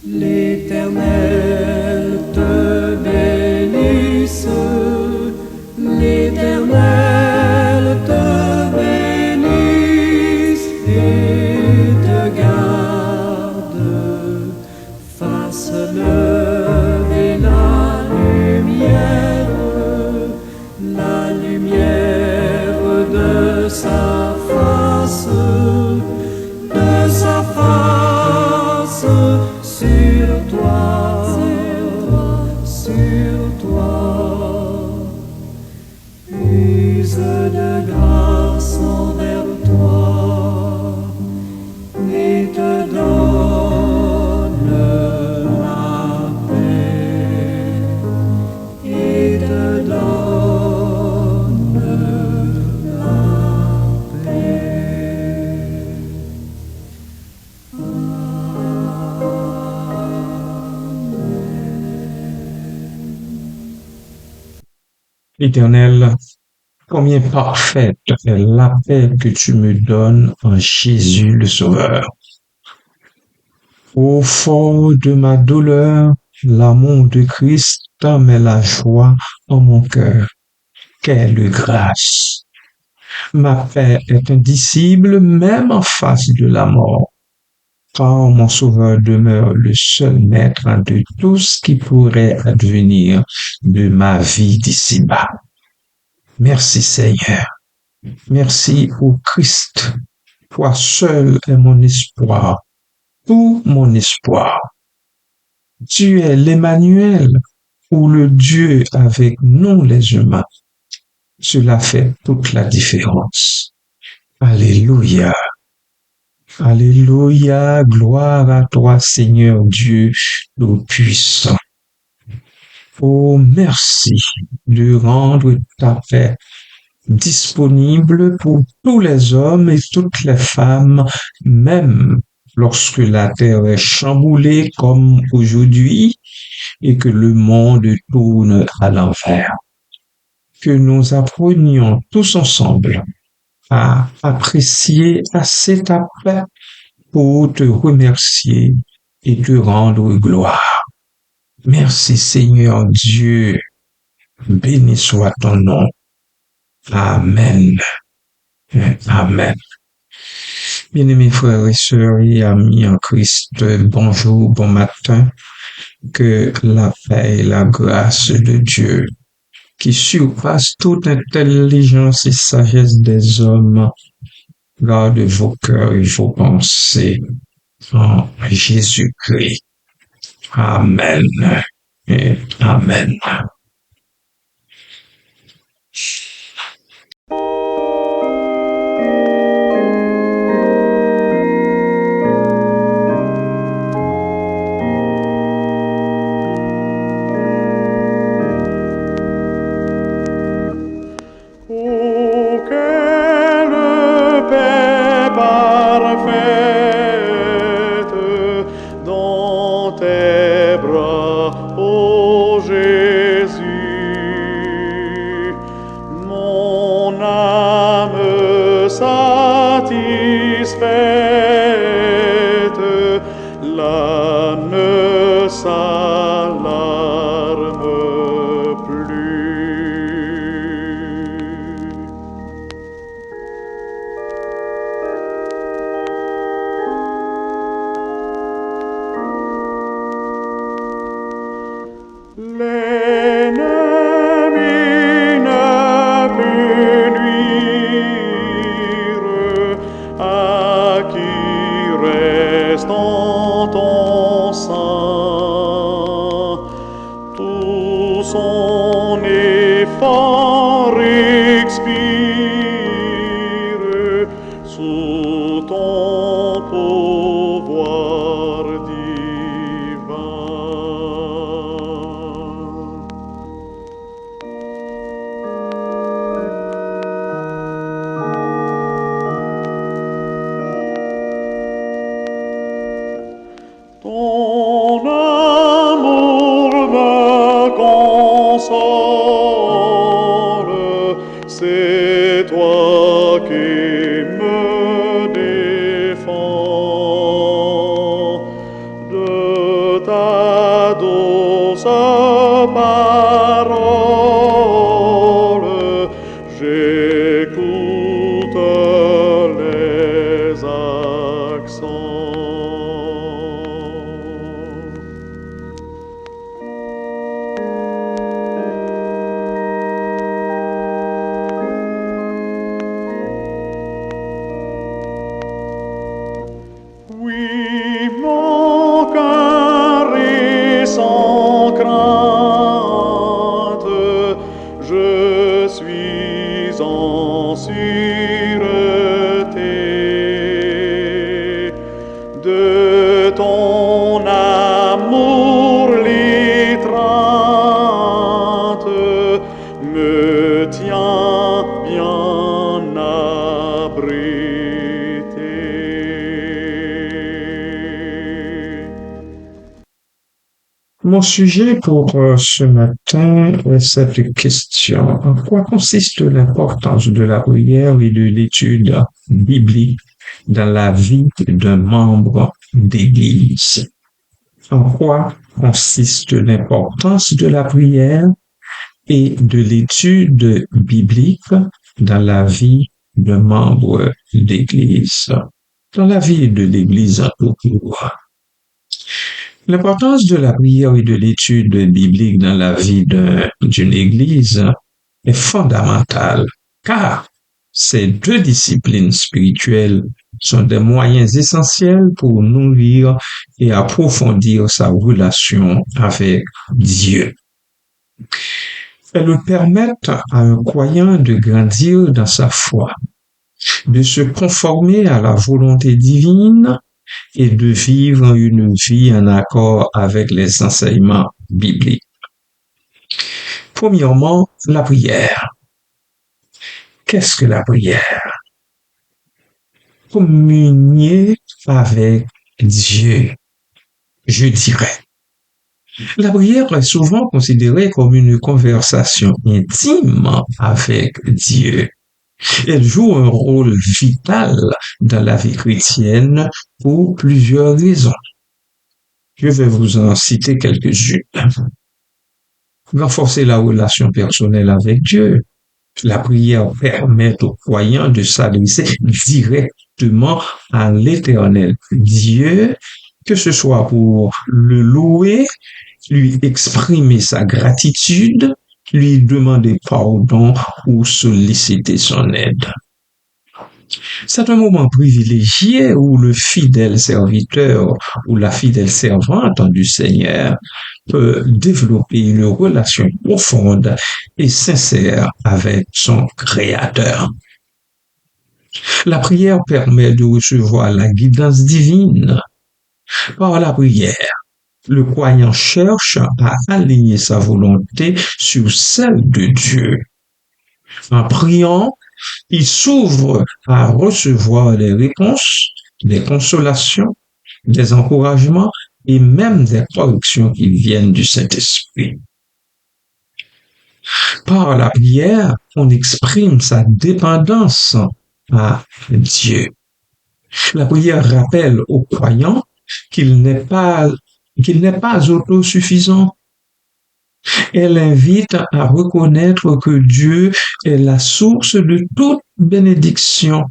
L'Éternel te bénisse, l'Éternel te bénisse et te garde, fasse lever la lumière de sa face sur toi, use de grâce envers toi et te donne la paix, et te donne la paix. Éternel, combien parfaite est la paix que tu me donnes en Jésus le Sauveur. Au fond de ma douleur, l'amour de Christ met la joie en mon cœur. Quelle grâce! Ma paix est indicible même en face de la mort, car mon Sauveur demeure le seul maître de tout ce qui pourrait advenir de ma vie d'ici-bas. Merci Seigneur. Merci au Christ. Toi seul est mon espoir, tout mon espoir. Tu es l'Emmanuel, ou le Dieu avec nous les humains. Cela fait toute la différence. Alléluia. Alléluia. Gloire à toi, Seigneur Dieu Tout-Puissant. Oh, merci de rendre ta paix disponible pour tous les hommes et toutes les femmes, même lorsque la terre est chamboulée comme aujourd'hui et que le monde tourne à l'envers. Que nous apprenions tous ensemble à apprécier assez ta paix pour te remercier et te rendre gloire. Merci Seigneur Dieu, béni soit ton nom. Amen. Amen. Bien-aimés frères et sœurs et amis en Christ, bonjour, bon matin. Que la paix et la grâce de Dieu, qui surpasse toute intelligence et sagesse des hommes, garde vos cœurs et vos pensées en Jésus-Christ. Amen. Et amen. Là ne s'alarme plus. L'ennemi ne peut nuire à qui reste en ton sein. Tout son effort expire sous ton pouvoir divin. Ton amour me console, c'est toi qui me défends de ta douce parole, j'écoute les accents. Oui, mon cœur est sans crainte, je suis en sûreté de ton amour. L'étreinte me tient bien abrité. Mon sujet pour ce matin est cette question. En quoi consiste l'importance de la prière et de l'étude biblique dans la vie d'un membre d'Église? En quoi consiste l'importance de la prière et de l'étude biblique dans la vie d'un membre d'Église? Dans la vie de l'Église en tout court. L'importance de la prière et de l'étude biblique dans la vie d'une Église est fondamentale, car ces deux disciplines spirituelles sont des moyens essentiels pour nourrir et approfondir sa relation avec Dieu. Elles permettent à un croyant de grandir dans sa foi, de se conformer à la volonté divine et de vivre une vie en accord avec les enseignements bibliques. Premièrement, la prière. Qu'est-ce que la prière? Communier avec Dieu, je dirais. La prière est souvent considérée comme une conversation intime avec Dieu. Elle joue un rôle vital dans la vie chrétienne pour plusieurs raisons. Je vais vous en citer quelques-unes. Renforcer la relation personnelle avec Dieu. La prière permet aux croyants de s'adresser directement à l'Éternel Dieu, que ce soit pour le louer, lui exprimer sa gratitude, lui demander pardon ou solliciter son aide. C'est un moment privilégié où le fidèle serviteur ou la fidèle servante du Seigneur peut développer une relation profonde et sincère avec son Créateur. La prière permet de recevoir la guidance divine. Par la prière, le croyant cherche à aligner sa volonté sur celle de Dieu. En priant, il s'ouvre à recevoir des réponses, des consolations, des encouragements et même des corrections qui viennent du Saint-Esprit. Par la prière, on exprime sa dépendance à Dieu. La prière rappelle au croyant qu'il n'est pas autosuffisant. Elle invite à reconnaître que Dieu est la source de toute bénédiction,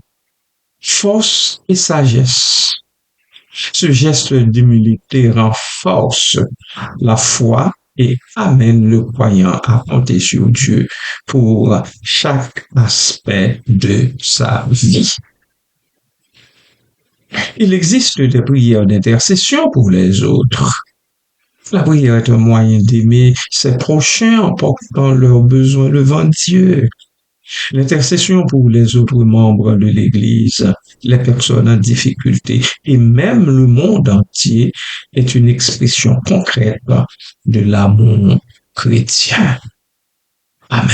force et sagesse. Ce geste d'humilité renforce la foi et amène le croyant à compter sur Dieu pour chaque aspect de sa vie. Il existe des prières d'intercession pour les autres. La prière est un moyen d'aimer ses prochains en portant leurs besoins devant Dieu. L'intercession pour les autres membres de l'Église, les personnes en difficulté et même le monde entier est une expression concrète de l'amour chrétien. Amen.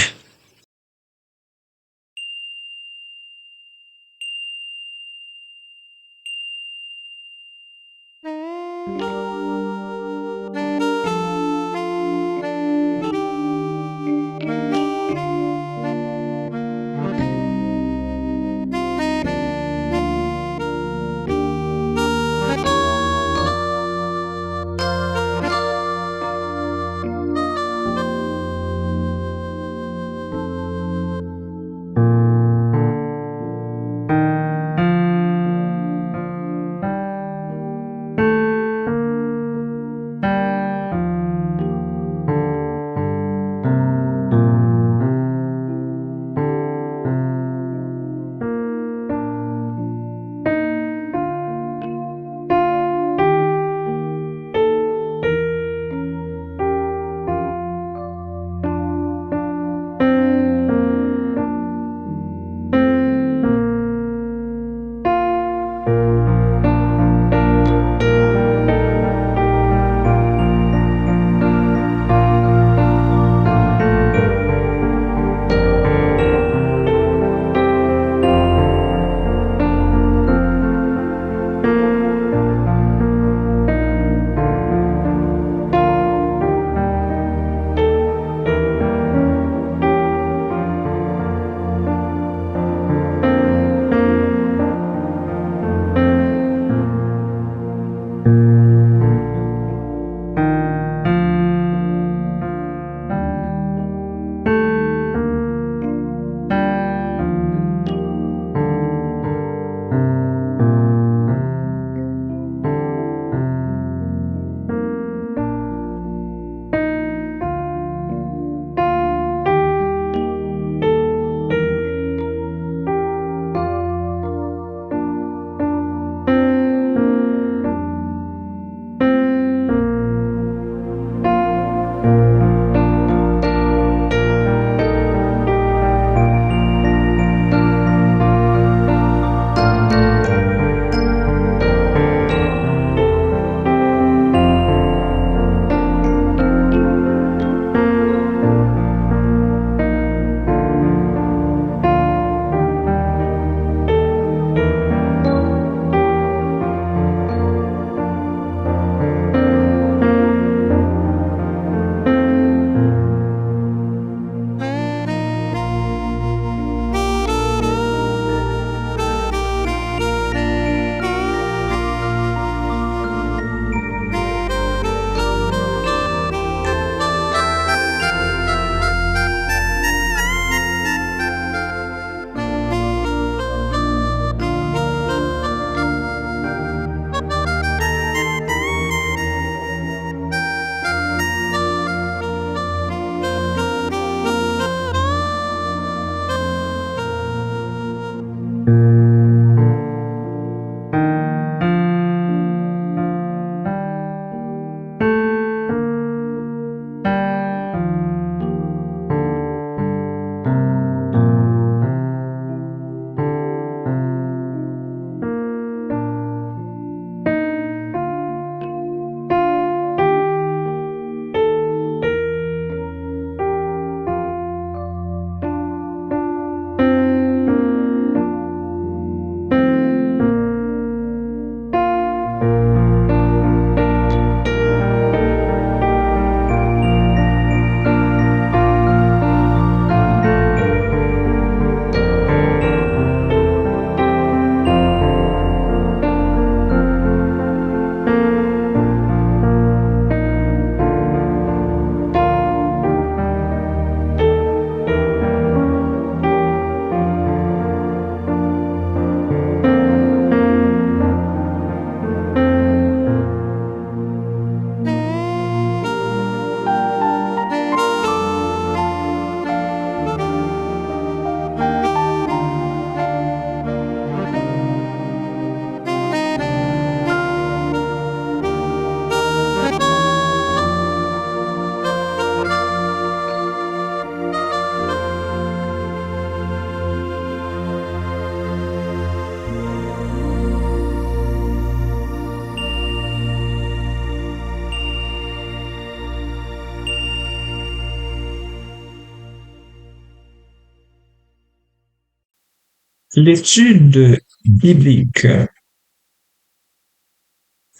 L'étude biblique,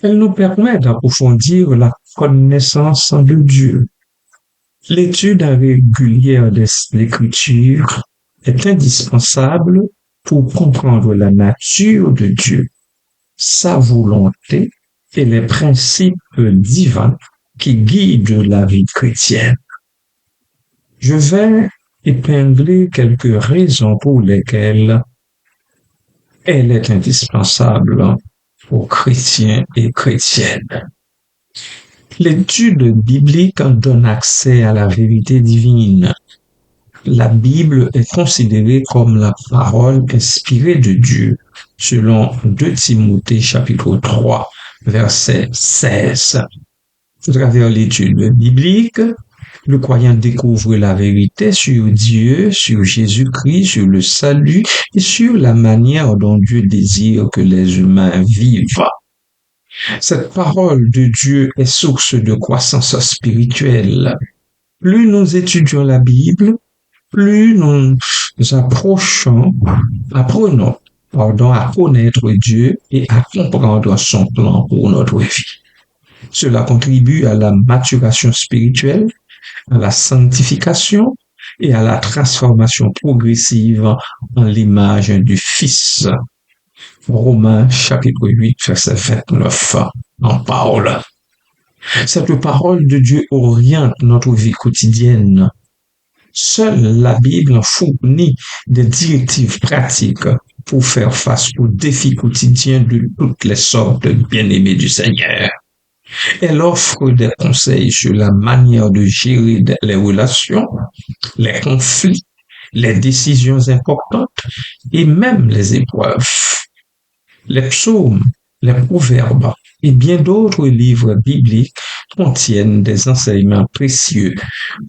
elle nous permet d'approfondir la connaissance de Dieu. L'étude régulière des Écritures est indispensable pour comprendre la nature de Dieu, sa volonté et les principes divins qui guident la vie chrétienne. Je vais épingler quelques raisons pour lesquelles elle est indispensable aux chrétiens et chrétiennes. L'étude biblique donne accès à la vérité divine. La Bible est considérée comme la parole inspirée de Dieu, selon 2 Timothée chapitre 3, verset 16. À travers l'étude biblique, le croyant découvre la vérité sur Dieu, sur Jésus-Christ, sur le salut et sur la manière dont Dieu désire que les humains vivent. Cette parole de Dieu est source de croissance spirituelle. Plus nous étudions la Bible, plus nous apprenons à connaître Dieu et à comprendre son plan pour notre vie. Cela contribue à la maturation spirituelle, à la sanctification et à la transformation progressive en l'image du Fils. Romains chapitre 8, verset 29 en parle. Cette parole de Dieu oriente notre vie quotidienne. Seule la Bible fournit des directives pratiques pour faire face aux défis quotidiens de toutes les sortes de bien-aimés du Seigneur. Elle offre des conseils sur la manière de gérer les relations, les conflits, les décisions importantes et même les épreuves. Les psaumes, les proverbes et bien d'autres livres bibliques contiennent des enseignements précieux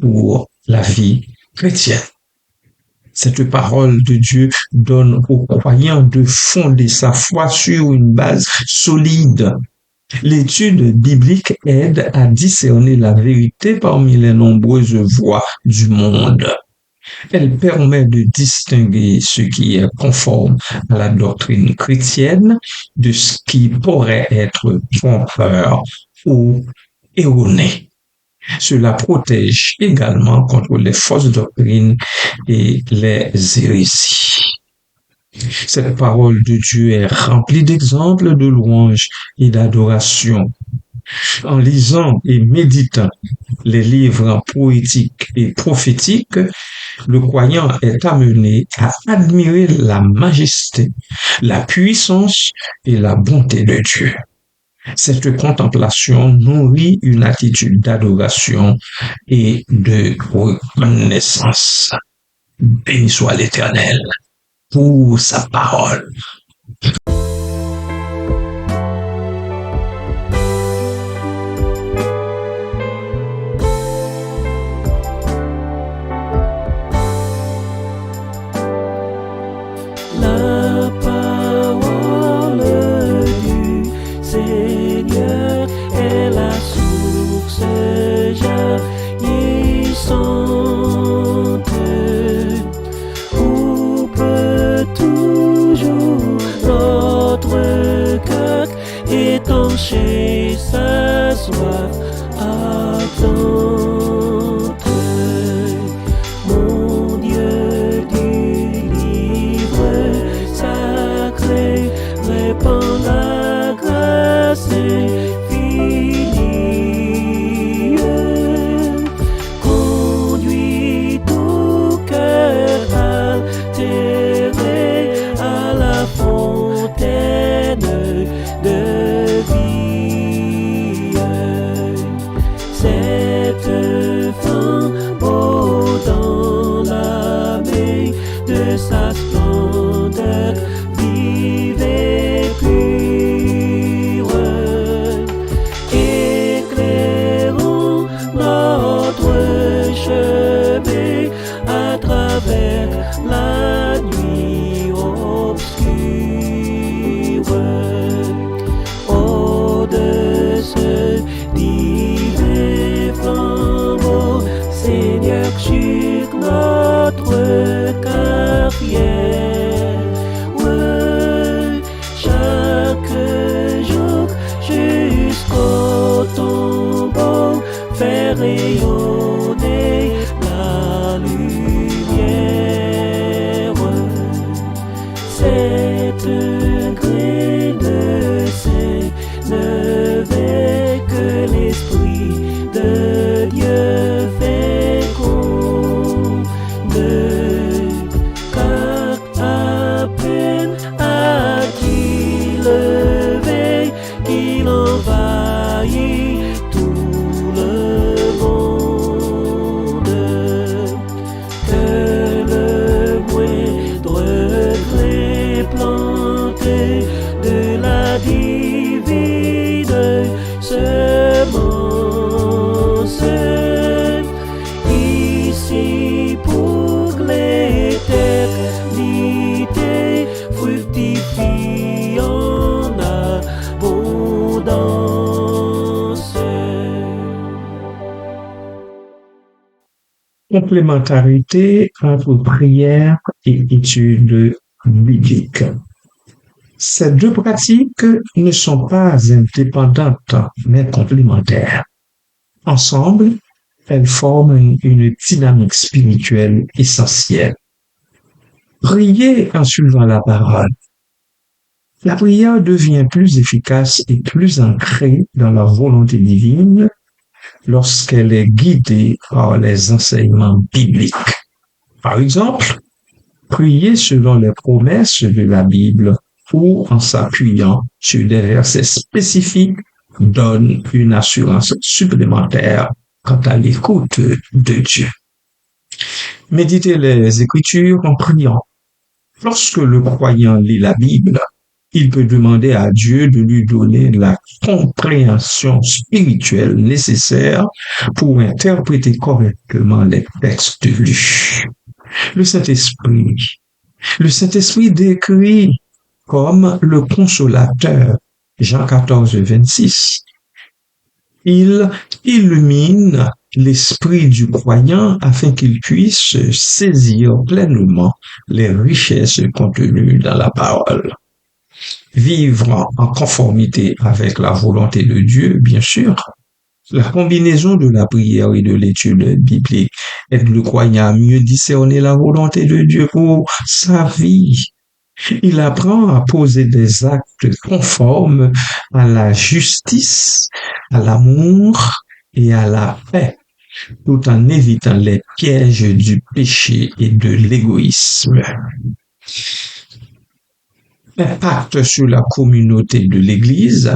pour la vie chrétienne. Cette parole de Dieu donne aux croyants de fonder sa foi sur une base solide. L'étude biblique aide à discerner la vérité parmi les nombreuses voix du monde. Elle permet de distinguer ce qui est conforme à la doctrine chrétienne de ce qui pourrait être trompeur ou erroné. Cela protège également contre les fausses doctrines et les hérésies. Cette parole de Dieu est remplie d'exemples de louanges et d'adoration. En lisant et méditant les livres poétiques et prophétiques, le croyant est amené à admirer la majesté, la puissance et la bonté de Dieu. Cette contemplation nourrit une attitude d'adoration et de reconnaissance. Béni soit l'Éternel pour sa parole. La parole du Seigneur est la source jaillissante où peut toujours faire rayonner la lumière. Cette graine de sel ne fait que l'Esprit de Dieu féconde, car à peine a-t-il levé qu'il envahit tout le monde, que le moindre grain planté de la divine semence ici pour l'éternité fructifie en abondance. Complémentarité entre prière et étude biblique. Ces deux pratiques ne sont pas indépendantes, mais complémentaires. Ensemble, elles forment une dynamique spirituelle essentielle. Prier en suivant la parole. La prière devient plus efficace et plus ancrée dans la volonté divine lorsqu'elle est guidée par les enseignements bibliques. Par exemple, prier selon les promesses de la Bible ou en s'appuyant sur des versets spécifiques donne une assurance supplémentaire quant à l'écoute de Dieu. Méditer les Écritures en priant. Lorsque le croyant lit la Bible, il peut demander à Dieu de lui donner la compréhension spirituelle nécessaire pour interpréter correctement les textes lus. Le Saint-Esprit décrit comme le consolateur. Jean 14, 26. Il illumine l'esprit du croyant afin qu'il puisse saisir pleinement les richesses contenues dans la parole. Vivre en conformité avec la volonté de Dieu, bien sûr. La combinaison de la prière et de l'étude biblique aide le croyant à mieux discerner la volonté de Dieu pour sa vie. Il apprend à poser des actes conformes à la justice, à l'amour et à la paix, tout en évitant les pièges du péché et de l'égoïsme. Impact sur la communauté de l'Église.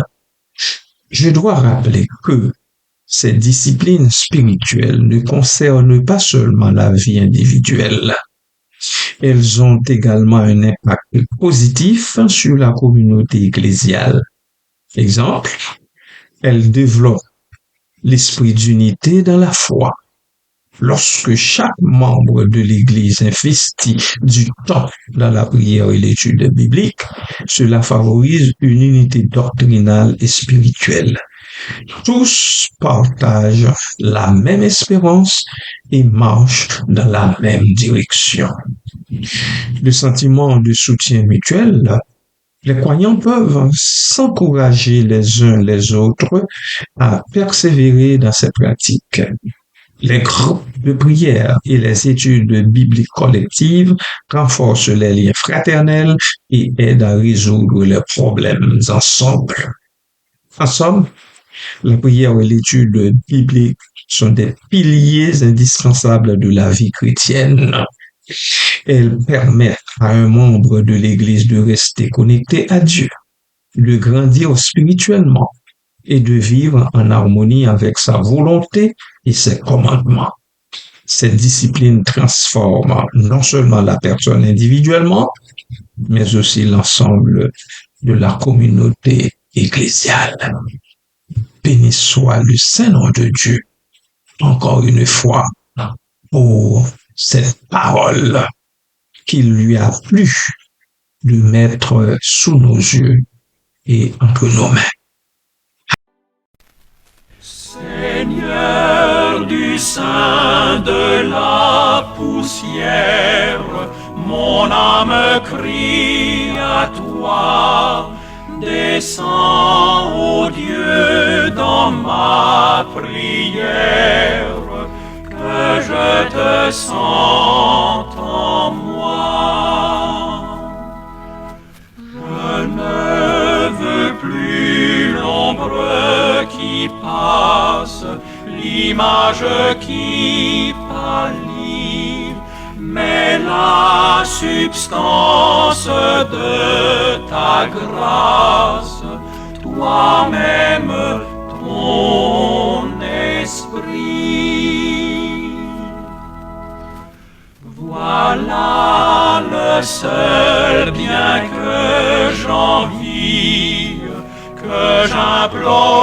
Je dois rappeler que ces disciplines spirituelles ne concernent pas seulement la vie individuelle. Elles ont également un impact positif sur la communauté ecclésiale. Exemple, elles développent l'esprit d'unité dans la foi. Lorsque chaque membre de l'Église investit du temps dans la prière et l'étude biblique, cela favorise une unité doctrinale et spirituelle. Tous partagent la même espérance et marchent dans la même direction. Le sentiment de soutien mutuel, les croyants peuvent s'encourager les uns les autres à persévérer dans ces pratiques. Les groupes de prière et les études bibliques collectives renforcent les liens fraternels et aident à résoudre les problèmes ensemble. En somme, la prière et l'étude biblique sont des piliers indispensables de la vie chrétienne. Elles permettent à un membre de l'Église de rester connecté à Dieu, de grandir spirituellement et de vivre en harmonie avec sa volonté et ses commandements. Cette discipline transforme non seulement la personne individuellement, mais aussi l'ensemble de la communauté ecclésiale. Béni soit le Saint-Nom de Dieu, encore une fois, pour cette parole qu'il lui a plu de mettre sous nos yeux et entre nos mains. Seigneur du sein de la poussière, mon âme crie à toi. Descends, ô Dieu, dans ma prière, que je te sente en moi. Je ne veux plus l'ombre qui passe, l'image qui pâlit, mais la substance de ta grâce, toi-même ton esprit. Voilà le seul bien que j'envie, que j'implore